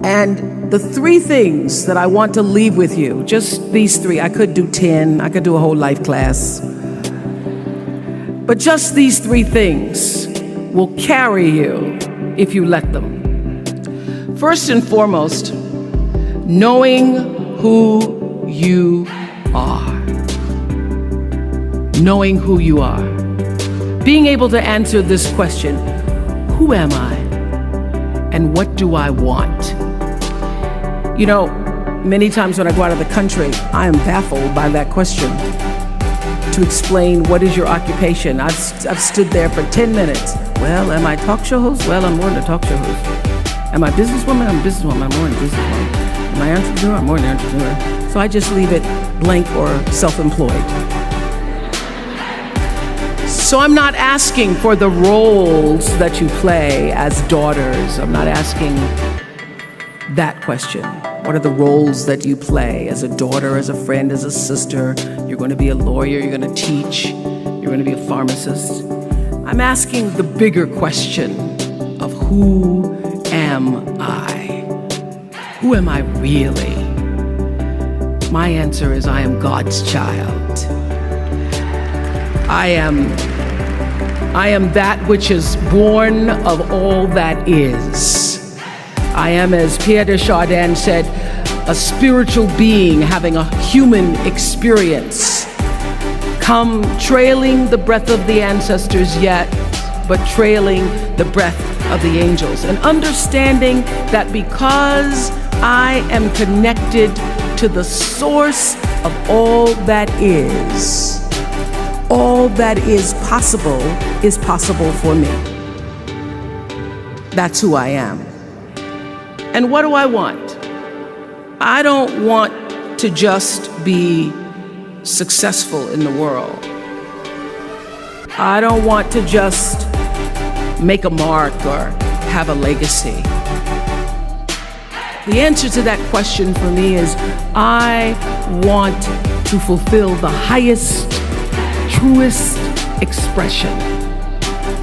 And the three things that I want to leave with you, just these three. I could do 10, I could do a whole life class. But just these three things will carry you if you let them. First and foremost, knowing who you are. Knowing who you are. Being able to answer this question, who am I? And what do I want? You know, many times when I go out of the country, I am baffled by that question. To explain what is your occupation. I've stood there for 10 minutes. Well, am I a talk show host? Well, I'm more than a talk show host. Am I a businesswoman? I'm a businesswoman. I'm more than a businesswoman. Am I an entrepreneur? I'm more than an entrepreneur. So I just leave it blank or self-employed. So I'm not asking for the roles that you play as daughters. I'm not asking that question. What are the roles that you play as a daughter, as a friend, as a sister? You're going to be a lawyer, you're going to teach, you're going to be a pharmacist. I'm asking the bigger question of who am I? Who am I really? My answer is I am God's child. I am that which is born of all that is. I am, as Pierre de Chardin said, a spiritual being having a human experience. Come trailing the breath of the ancestors yet, but trailing the breath of the angels. And understanding that because I am connected to the source of all that is possible for me. That's who I am. And what do I want? I don't want to just be successful in the world. I don't want to just make a mark or have a legacy. The answer to that question for me is I want to fulfill the highest, truest expression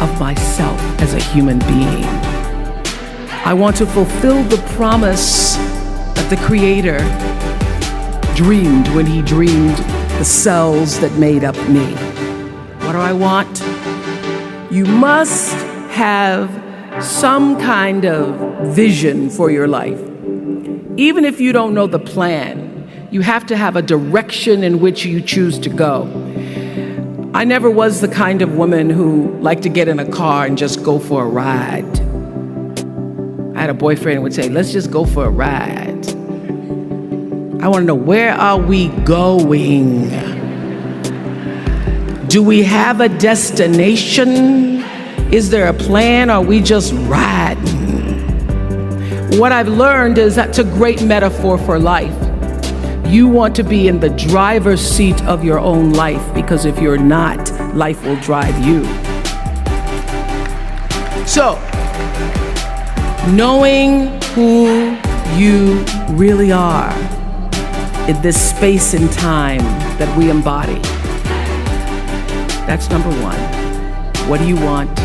of myself as a human being. I want to fulfill the promise that the Creator dreamed when He dreamed the cells that made up me. What do I want? You must have some kind of vision for your life. Even if you don't know the plan, you have to have a direction in which you choose to go. I never was the kind of woman who liked to get in a car and just go for a ride. I had a boyfriend who would say, let's just go for a ride. I want to know, where are we going? Do we have a destination? Is there a plan? Or are we just riding? What I've learned is that's a great metaphor for life. You want to be in the driver's seat of your own life, because if you're not, life will drive you. So, knowing who you really are in this space and time that we embody. That's number one. What do you want?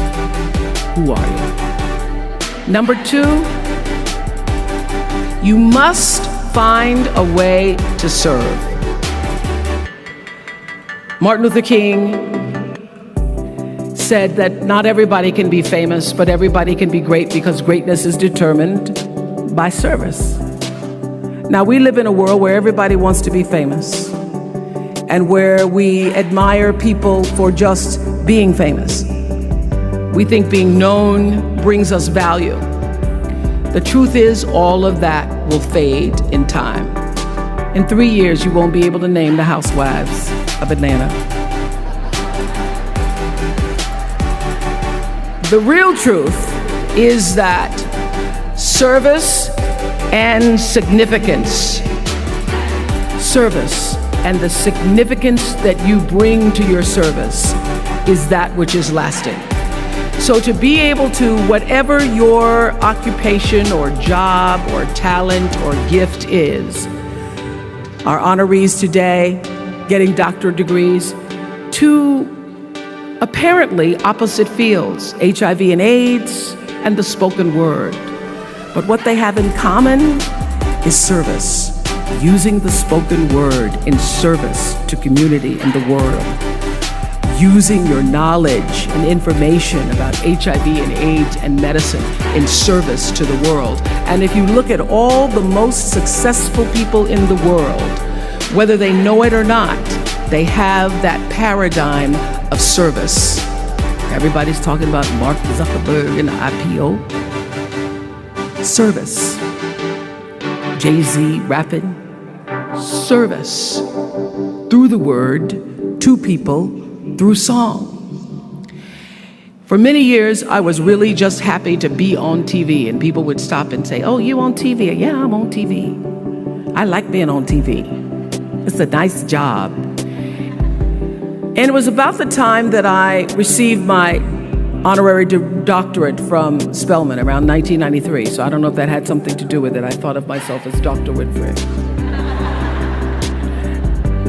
Who are you? Number two, you must find a way to serve. Martin Luther King said that not everybody can be famous, but everybody can be great, because greatness is determined by service. Now, we live in a world where everybody wants to be famous, and where we admire people for just being famous. We think being known brings us value. The truth is, all of that will fade in time. In 3 years, you won't be able to name the housewives of Atlanta. The real truth is that service and significance, service and the significance that you bring to your service is that which is lasting. So to be able to, whatever your occupation or job or talent or gift is, our honorees today getting doctorate degrees, to apparently opposite fields, HIV and AIDS and the spoken word. But what they have in common is service. Using the spoken word in service to community and the world. Using your knowledge and information about HIV and AIDS and medicine in service to the world. And if you look at all the most successful people in the world, whether they know it or not, they have that paradigm of service. Everybody's talking about Mark Zuckerberg and the IPO. Service. Jay-Z rapping. Service. Through the word, to people, through song. For many years, I was really just happy to be on TV, and people would stop and say, "Oh, you on TV?" "Yeah, I'm on TV. I like being on TV. It's a nice job." And it was about the time that I received my honorary doctorate from Spelman around 1993. So I don't know if that had something to do with it. I thought of myself as Dr. Winfrey.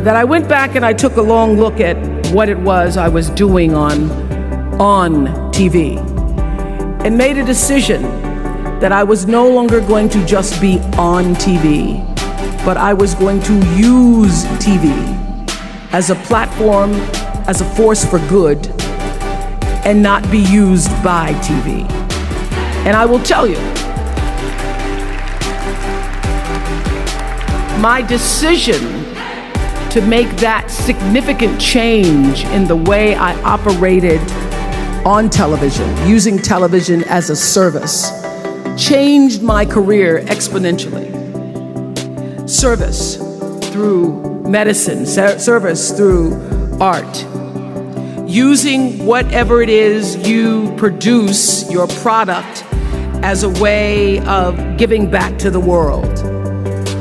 That I went back and I took a long look at what it was I was doing on TV and made a decision that I was no longer going to just be on TV, but I was going to use TV as a platform, as a force for good, and not be used by TV. And I will tell you, my decision to make that significant change in the way I operated on television, using television as a service, changed my career exponentially. Service through medicine, service through art. Using whatever it is you produce, your product, as a way of giving back to the world.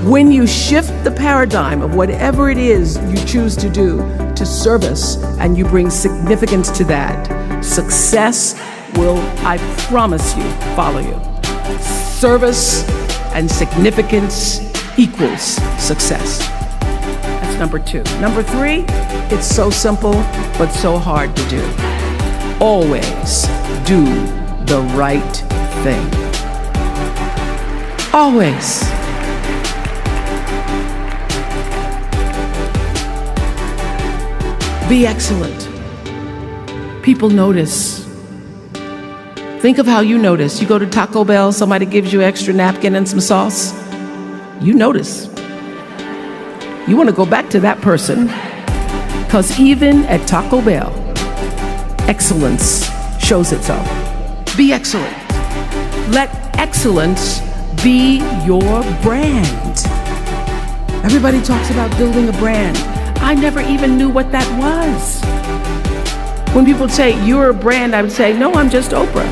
When you shift the paradigm of whatever it is you choose to do to service, and you bring significance to that, success will, I promise you, follow you. Service and significance equals success. That's number 2. Number 3, it's so simple, but so hard to do. Always do the right thing. Always. Be excellent. People notice. Think of how you notice. You go to Taco Bell, somebody gives you extra napkin and some sauce. You notice. You want to go back to that person, because even at Taco Bell, excellence shows itself. Be excellent. Let excellence be your brand. Everybody talks about building a brand. I never even knew what that was. When people say, "You're a brand," I would say, "No, I'm just Oprah."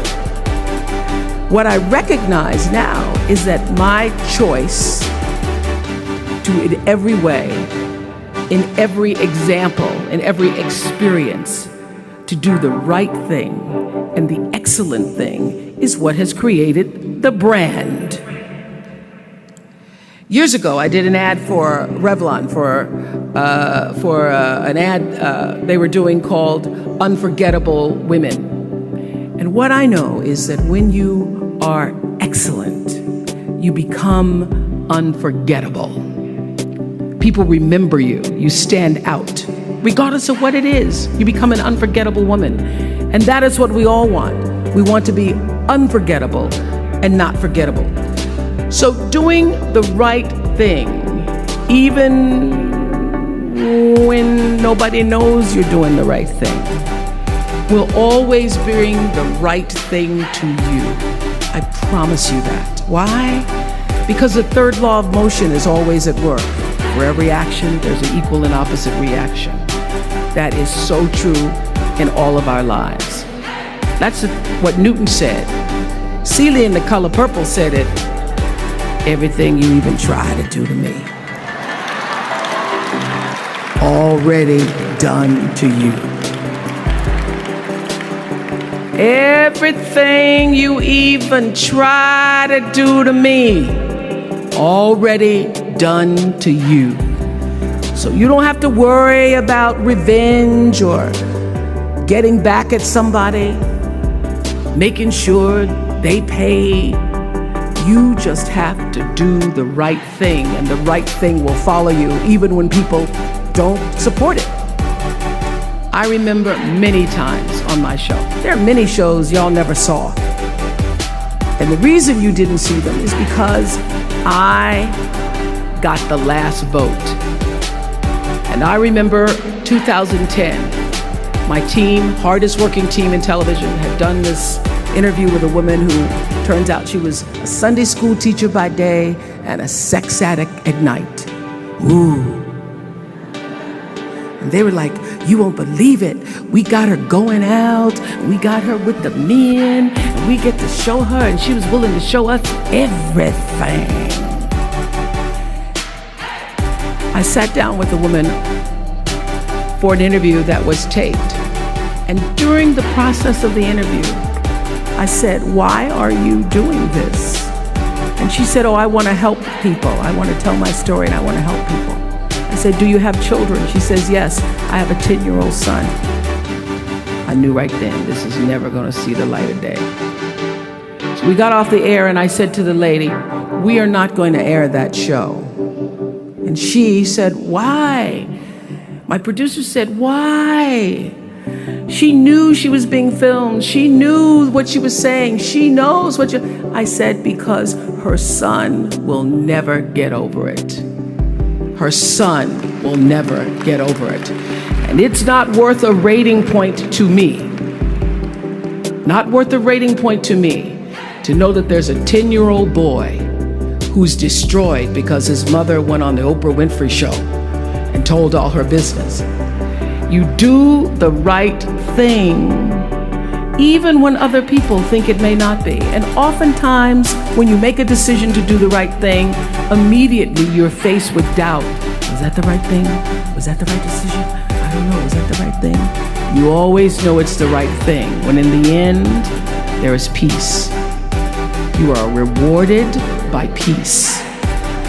What I recognize now is that my choice to, in every way, in every example, in every experience, to do the right thing and the excellent thing is what has created the brand. Years ago, I did an ad for Revlon for an ad they were doing called Unforgettable Women. And what I know is that when you are excellent, you become unforgettable. People remember you. You stand out. Regardless of what it is, you become an unforgettable woman. And that is what we all want. We want to be unforgettable and not forgettable. So doing the right thing, even when nobody knows you're doing the right thing, will always bring the right thing to you. I promise you that. Why? Because the third law of motion is always at work. For every action, there's an equal and opposite reaction. That is so true in all of our lives. That's what Newton said. Celia in The Color Purple said it. Everything you even try to do to me, already done to you. Everything you even try to do to me, already done to you. So you don't have to worry about revenge or getting back at somebody, making sure they pay. You just have to do the right thing, and the right thing will follow you even when people don't support it. I remember many times on my show, there are many shows y'all never saw. And the reason you didn't see them is because I got the last vote. And I remember 2010, my team, hardest working team in television, had done this interview with a woman who turns out she was a Sunday school teacher by day and a sex addict at night. Ooh. And they were like, you won't believe it. We got her going out, we got her with the men, and we get to show her, and she was willing to show us everything. I sat down with a woman for an interview that was taped. And during the process of the interview, I said, why are you doing this? And she said, oh, I want to help people. I want to tell my story and I want to help people. I said, do you have children? She says, yes, I have a 10-year-old son. I knew right then, this is never going to see the light of day. So we got off the air and I said to the lady, we are not going to air that show. And she said, why? My producer said, why? She knew she was being filmed. She knew what she was saying. She knows what I said, because her son will never get over it. Her son will never get over it. And it's not worth a rating point to me. Not worth a rating point to me to know that there's a 10-year-old boy who's destroyed because his mother went on the Oprah Winfrey show and told all her business. You do the right thing, even when other people think it may not be. And oftentimes, when you make a decision to do the right thing, immediately you're faced with doubt. Was that the right thing? Was that the right decision? I don't know, was that the right thing? You always know it's the right thing, when in the end, there is peace. You are rewarded by peace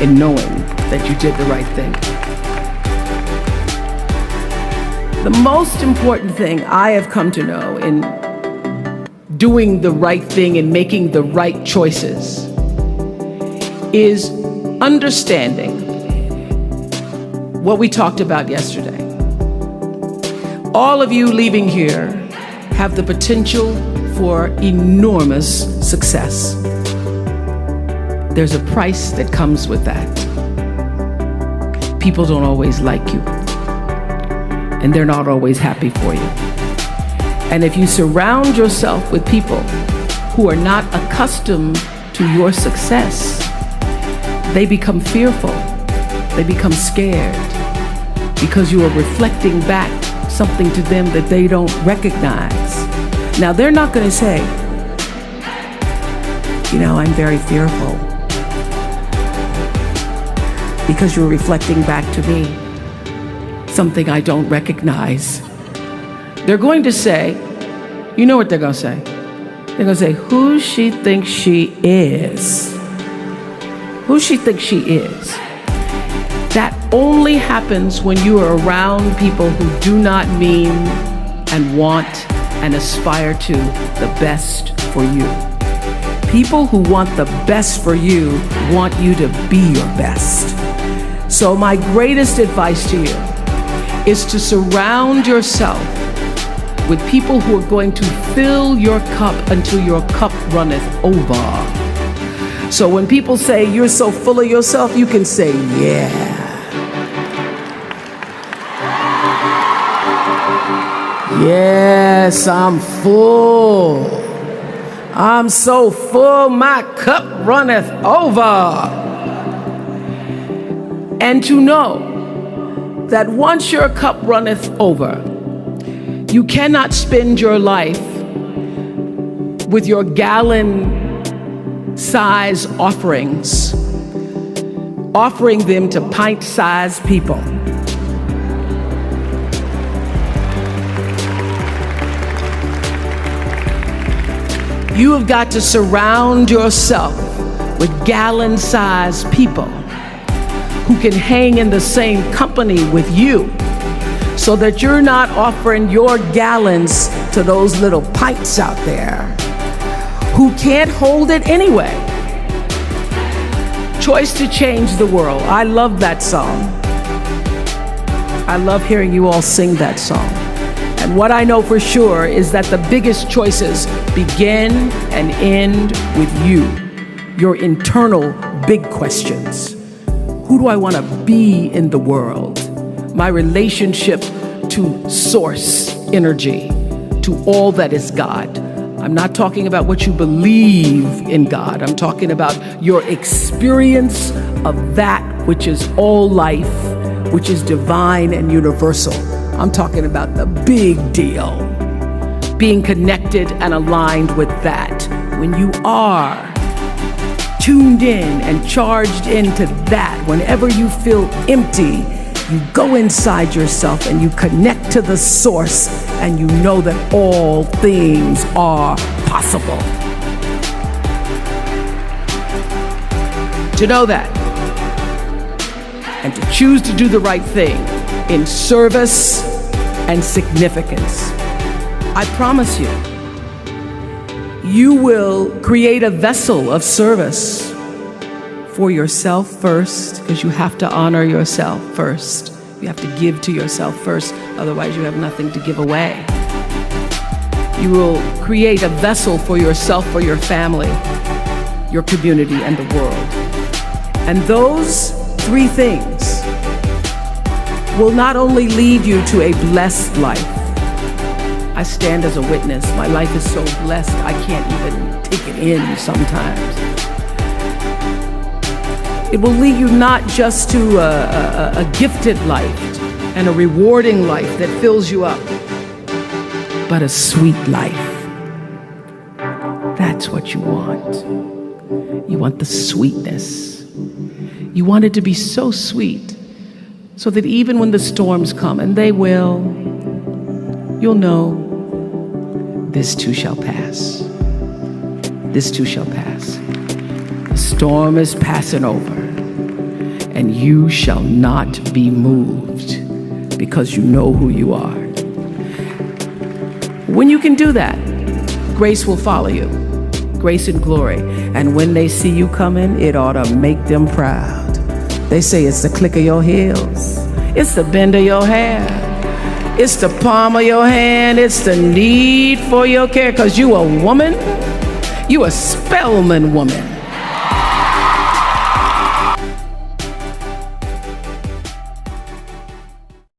in knowing that you did the right thing. The most important thing I have come to know in doing the right thing and making the right choices is understanding what we talked about yesterday. All of you leaving here have the potential for enormous success. There's a price that comes with that. People don't always like you, and they're not always happy for you. And if you surround yourself with people who are not accustomed to your success, they become fearful, they become scared, because you are reflecting back something to them that they don't recognize. Now, they're not going to say, you know, I'm very fearful, because you're reflecting back to me something I don't recognize. They're going to say, you know what they're going to say? They're going to say, who she thinks she is. Who she thinks she is. That only happens when you are around people who do not mean and want and aspire to the best for you. People who want the best for you want you to be your best. So my greatest advice to you is to surround yourself with people who are going to fill your cup until your cup runneth over. So when people say you're so full of yourself, you can say, yeah. Yes, I'm full. I'm so full, my cup runneth over. And to know that once your cup runneth over, you cannot spend your life with your gallon-size offerings, offering them to pint-sized people. You have got to surround yourself with gallon-sized people who can hang in the same company with you, so that you're not offering your gallons to those little pints out there who can't hold it anyway. choice to change the world. I love that song. I love hearing you all sing that song. And what I know for sure is that the biggest choices begin and end with you, your internal big questions. Who do I want to be in the world? My relationship to source energy, to all that is God. I'm not talking about what you believe in God. I'm talking about your experience of that which is all life, which is divine and universal. I'm talking about the big deal. Being connected and aligned with that. When you are tuned in and charged into that, whenever you feel empty, you go inside yourself and you connect to the source, and you know that all things are possible. To know that, and to choose to do the right thing in service and significance, I promise you, you will create a vessel of service for yourself first, because you have to honor yourself first. You have to give to yourself first, otherwise you have nothing to give away. You will create a vessel for yourself, for your family, your community, and the world. And those three things will not only lead you to a blessed life. I stand as a witness. My life is so blessed, I can't even take it in sometimes. It will lead you not just to a gifted life and a rewarding life that fills you up, but a sweet life. That's what you want. You want the sweetness. You want it to be so sweet, so that even when the storms come, and they will, you'll know, this too shall pass. This too shall pass. The storm is passing over, and you shall not be moved, because you know who you are. When you can do that, grace will follow you, grace and glory. And when they see you coming, it ought to make them proud. They say it's the click of your heels, it's the bend of your hair, it's the palm of your hand, it's the need for your care, because you a woman, you a Spelman woman.